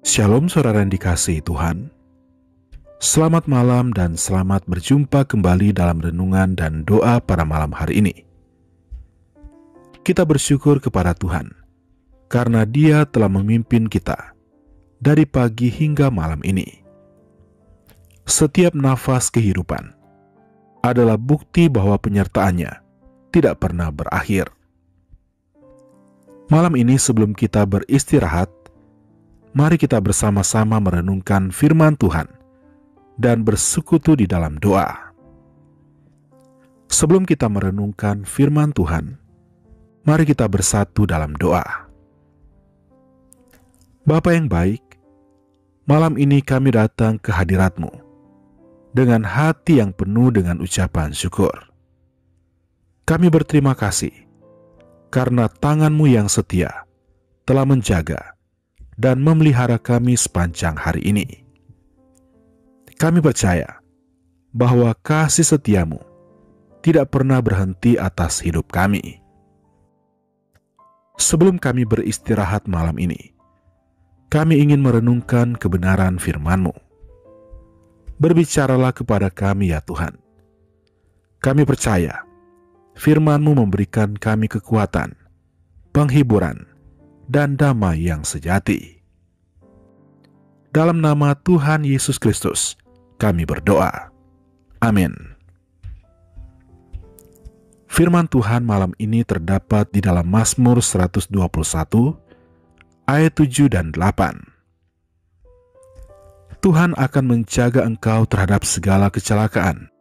Shalom saudara yang dikasihi Tuhan. Selamat malam dan selamat berjumpa kembali dalam renungan dan doa pada malam hari ini. Kita bersyukur kepada Tuhan karena Dia telah memimpin kita dari pagi hingga malam ini. Setiap nafas kehidupan adalah bukti bahwa penyertaannya tidak pernah berakhir. Malam ini sebelum kita beristirahat, mari kita bersama-sama merenungkan firman Tuhan dan bersekutu di dalam doa. Sebelum kita merenungkan firman Tuhan, mari kita bersatu dalam doa. Bapa yang baik, malam ini kami datang ke hadirat-Mu dengan hati yang penuh dengan ucapan syukur. Kami berterima kasih karena tangan-Mu yang setia telah menjaga dan memelihara kami sepanjang hari ini. Kami percaya bahwa kasih setia-Mu tidak pernah berhenti atas hidup kami. Sebelum kami beristirahat malam ini, kami ingin merenungkan kebenaran firman-Mu. Berbicaralah kepada kami ya Tuhan. Kami percaya firman-Mu memberikan kami kekuatan, penghiburan, dan damai yang sejati. Dalam nama Tuhan Yesus Kristus, kami berdoa. Amin. Firman Tuhan malam ini terdapat di dalam Mazmur 121, ayat 7 dan 8. Tuhan akan menjaga engkau terhadap segala kecelakaan.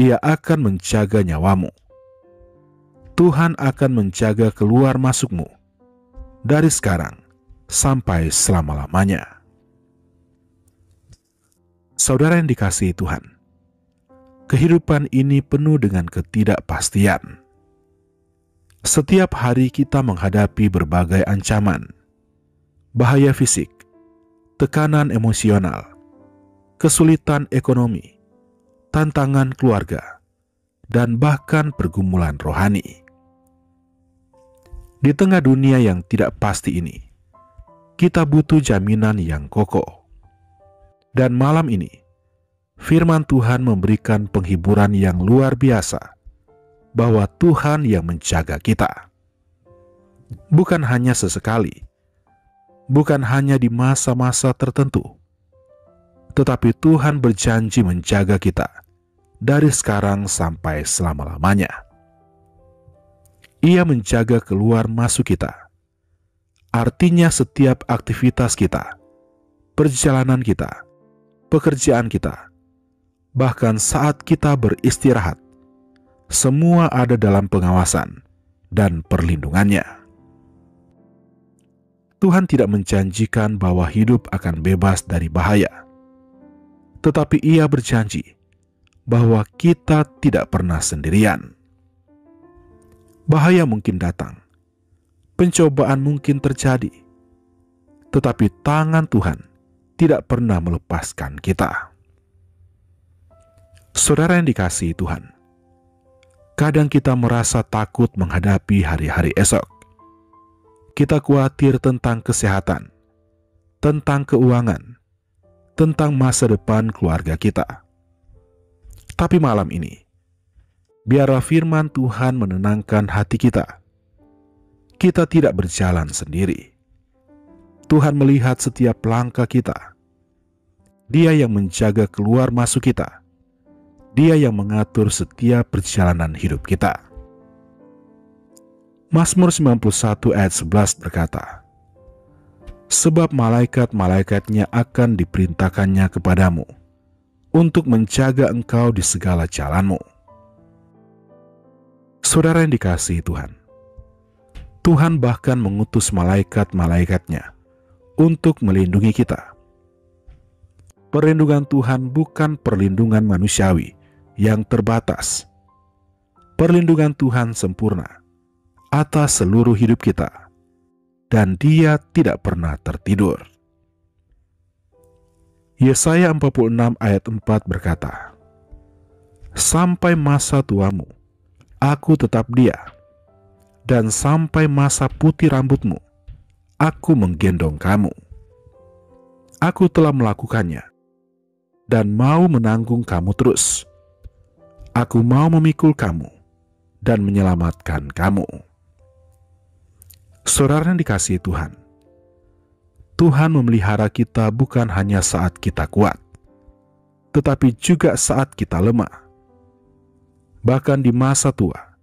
Ia akan menjaga nyawamu. Tuhan akan menjaga keluar masukmu dari sekarang sampai selama-lamanya. Saudara yang dikasihi Tuhan, kehidupan ini penuh dengan ketidakpastian. Setiap hari kita menghadapi berbagai ancaman, bahaya fisik, tekanan emosional, kesulitan ekonomi, tantangan keluarga, dan bahkan pergumulan rohani. Di tengah dunia yang tidak pasti ini, kita butuh jaminan yang kokoh. Dan malam ini, firman Tuhan memberikan penghiburan yang luar biasa bahwa Tuhan yang menjaga kita. Bukan hanya sesekali, bukan hanya di masa-masa tertentu, tetapi Tuhan berjanji menjaga kita dari sekarang sampai selama-lamanya. Ia menjaga keluar masuk kita. Artinya setiap aktivitas kita, perjalanan kita, pekerjaan kita, bahkan saat kita beristirahat, semua ada dalam pengawasan dan perlindungannya. Tuhan tidak menjanjikan bahwa hidup akan bebas dari bahaya, tetapi Ia berjanji bahwa kita tidak pernah sendirian. Bahaya mungkin datang, pencobaan mungkin terjadi, tetapi tangan Tuhan tidak pernah melepaskan kita. Saudara yang dikasihi Tuhan, kadang kita merasa takut menghadapi hari-hari esok. Kita khawatir tentang kesehatan, tentang keuangan, tentang masa depan keluarga kita. Tapi malam ini, biarlah firman Tuhan menenangkan hati kita. Kita tidak berjalan sendiri. Tuhan melihat setiap langkah kita. Dia yang menjaga keluar masuk kita. Dia yang mengatur setiap perjalanan hidup kita. Mazmur 91 ayat 11 berkata, sebab malaikat-malaikatnya akan diperintahkannya kepadamu untuk menjaga engkau di segala jalanmu. Saudara yang dikasihi Tuhan, Tuhan bahkan mengutus malaikat-malaikatnya untuk melindungi kita. Perlindungan Tuhan bukan perlindungan manusiawi yang terbatas. Perlindungan Tuhan sempurna atas seluruh hidup kita, dan Dia tidak pernah tertidur. Yesaya 46 ayat 4 berkata, sampai masa tuamu, aku tetap dia, dan sampai masa putih rambutmu, aku menggendong kamu. Aku telah melakukannya dan mau menanggung kamu terus. Aku mau memikul kamu dan menyelamatkan kamu. Saudara yang dikasihi Tuhan, Tuhan memelihara kita bukan hanya saat kita kuat, tetapi juga saat kita lemah. Bahkan di masa tua,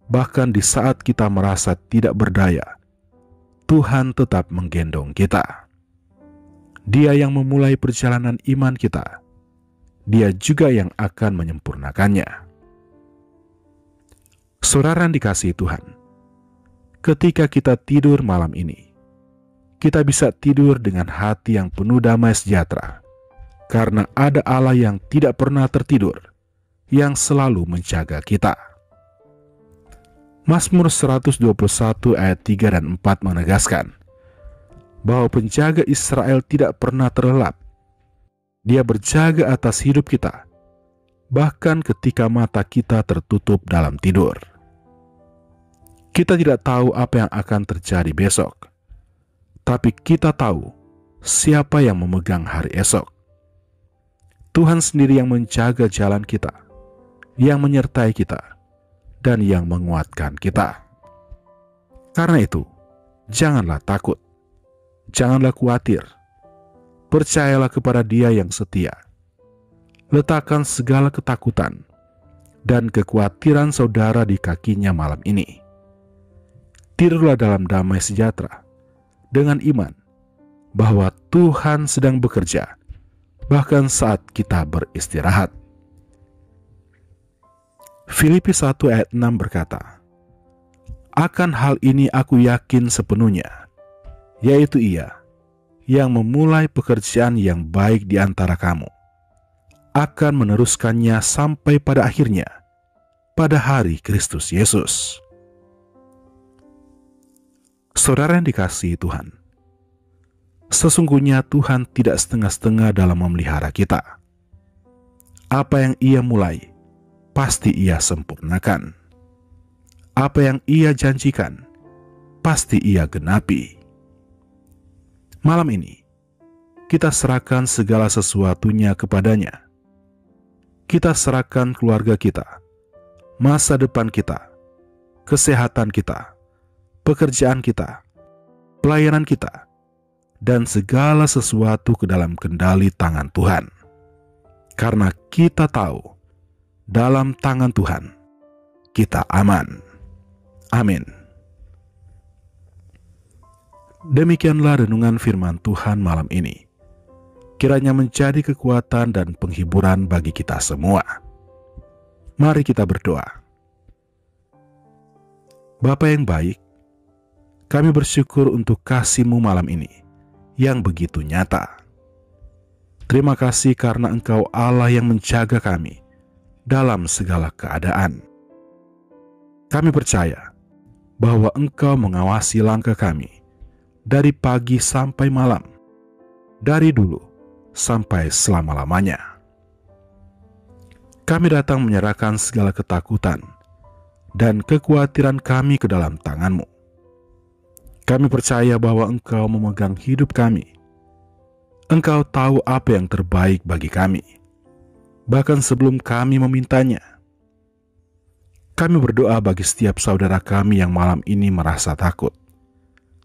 bahkan di saat kita merasa tidak berdaya, Tuhan tetap menggendong kita. Dia yang memulai perjalanan iman kita, Dia juga yang akan menyempurnakannya. Saudara yang dikasihi Tuhan, ketika kita tidur malam ini, kita bisa tidur dengan hati yang penuh damai sejahtera, karena ada Allah yang tidak pernah tertidur, yang selalu menjaga kita. Mazmur 121 ayat 3 dan 4 menegaskan bahwa penjaga Israel tidak pernah terlelap. Dia berjaga atas hidup kita, bahkan ketika mata kita tertutup dalam tidur. Kita tidak tahu apa yang akan terjadi besok, tapi kita tahu siapa yang memegang hari esok. Tuhan sendiri yang menjaga jalan kita, yang menyertai kita, dan yang menguatkan kita. Karena itu, janganlah takut, janganlah khawatir. Percayalah kepada Dia yang setia. Letakkan segala ketakutan dan kekhawatiran saudara di kakinya malam ini. Tidurlah dalam damai sejahtera, dengan iman bahwa Tuhan sedang bekerja, bahkan saat kita beristirahat. Filipi 1 ayat 6 berkata, "Akan hal ini aku yakin sepenuhnya, yaitu Ia yang memulai pekerjaan yang baik di antara kamu, akan meneruskannya sampai pada akhirnya, pada hari Kristus Yesus." Saudara yang dikasihi Tuhan, sesungguhnya Tuhan tidak setengah-setengah dalam memelihara kita. Apa yang Ia mulai, pasti Ia sempurnakan. Apa yang Ia janjikan, pasti Ia genapi. Malam ini, kita serahkan segala sesuatunya kepadanya. Kita serahkan keluarga kita, masa depan kita, kesehatan kita, pekerjaan kita, pelayanan kita, dan segala sesuatu ke dalam kendali tangan Tuhan. Karena kita tahu, dalam tangan Tuhan, kita aman. Amin. Demikianlah renungan firman Tuhan malam ini. Kiranya menjadi kekuatan dan penghiburan bagi kita semua. Mari kita berdoa. Bapa yang baik, kami bersyukur untuk kasih-Mu malam ini yang begitu nyata. Terima kasih karena Engkau Allah yang menjaga kami dalam segala keadaan. Kami percaya bahwa Engkau mengawasi langkah kami dari pagi sampai malam, dari dulu sampai selama-lamanya. Kami datang menyerahkan segala ketakutan dan kekhawatiran kami ke dalam tangan-Mu. Kami percaya bahwa Engkau memegang hidup kami. Engkau tahu apa yang terbaik bagi kami, bahkan sebelum kami memintanya. Kami berdoa bagi setiap saudara kami yang malam ini merasa takut,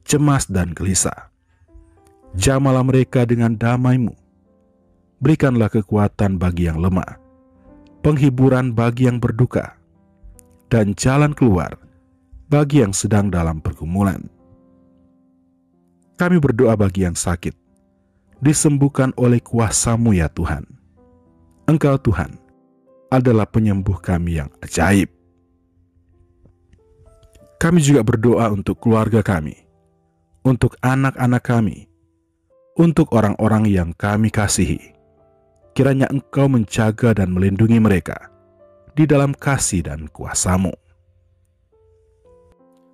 cemas dan gelisah. Jamalah mereka dengan damai-Mu. Berikanlah kekuatan bagi yang lemah, penghiburan bagi yang berduka, dan jalan keluar bagi yang sedang dalam pergumulan. Kami berdoa bagi yang sakit, disembuhkan oleh kuasa-Mu ya Tuhan. Engkau Tuhan adalah penyembuh kami yang ajaib. Kami juga berdoa untuk keluarga kami, untuk anak-anak kami, untuk orang-orang yang kami kasihi. Kiranya Engkau menjaga dan melindungi mereka di dalam kasih dan kuasa-Mu.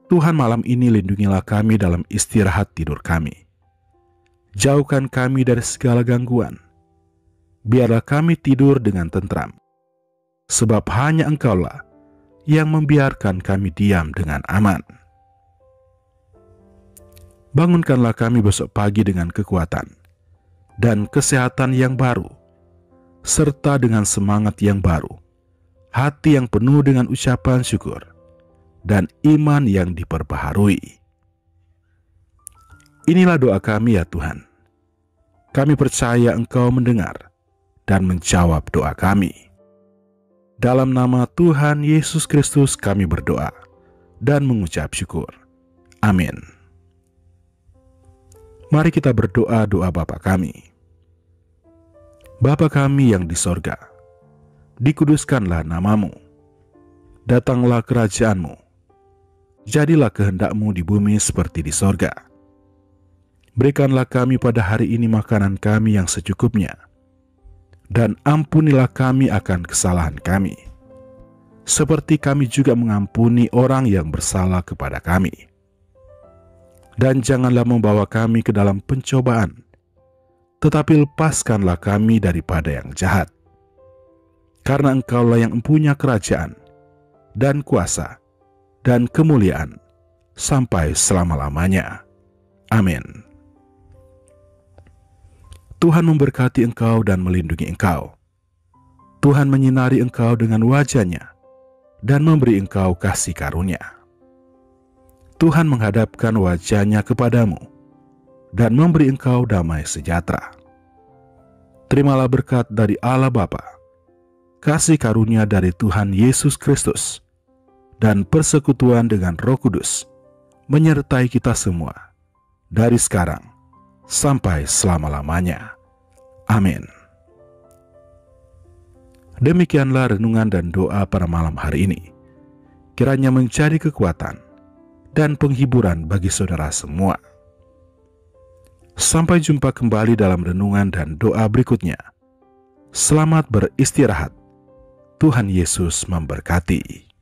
Tuhan, malam ini lindungilah kami dalam istirahat tidur kami. Jauhkan kami dari segala gangguan. Biarlah kami tidur dengan tentram, sebab hanya Engkaulah yang membiarkan kami diam dengan aman. Bangunkanlah kami besok pagi dengan kekuatan, dan kesehatan yang baru, serta dengan semangat yang baru, hati yang penuh dengan ucapan syukur, dan iman yang diperbaharui. Inilah doa kami ya Tuhan. Kami percaya Engkau mendengar dan menjawab doa kami. Dalam nama Tuhan Yesus Kristus kami berdoa dan mengucap syukur. Amin. Mari kita berdoa doa Bapa kami. Bapa kami yang di sorga, dikuduskanlah namamu. Datanglah kerajaan-Mu. Jadilah kehendak-Mu di bumi seperti di sorga. Berikanlah kami pada hari ini makanan kami yang secukupnya, dan ampunilah kami akan kesalahan kami, seperti kami juga mengampuni orang yang bersalah kepada kami. Dan janganlah membawa kami ke dalam pencobaan, tetapi lepaskanlah kami daripada yang jahat. Karena Engkaulah yang mempunyai kerajaan, dan kuasa, dan kemuliaan, sampai selama-lamanya. Amin. Tuhan memberkati engkau dan melindungi engkau. Tuhan menyinari engkau dengan wajah-Nya dan memberi engkau kasih karunia. Tuhan menghadapkan wajah-Nya kepadamu dan memberi engkau damai sejahtera. Terimalah berkat dari Allah Bapa, kasih karunia dari Tuhan Yesus Kristus, dan persekutuan dengan Roh Kudus menyertai kita semua dari sekarang sampai selama-lamanya. Amin. Demikianlah renungan dan doa pada malam hari ini. Kiranya menjadi kekuatan dan penghiburan bagi saudara semua. Sampai jumpa kembali dalam renungan dan doa berikutnya. Selamat beristirahat. Tuhan Yesus memberkati.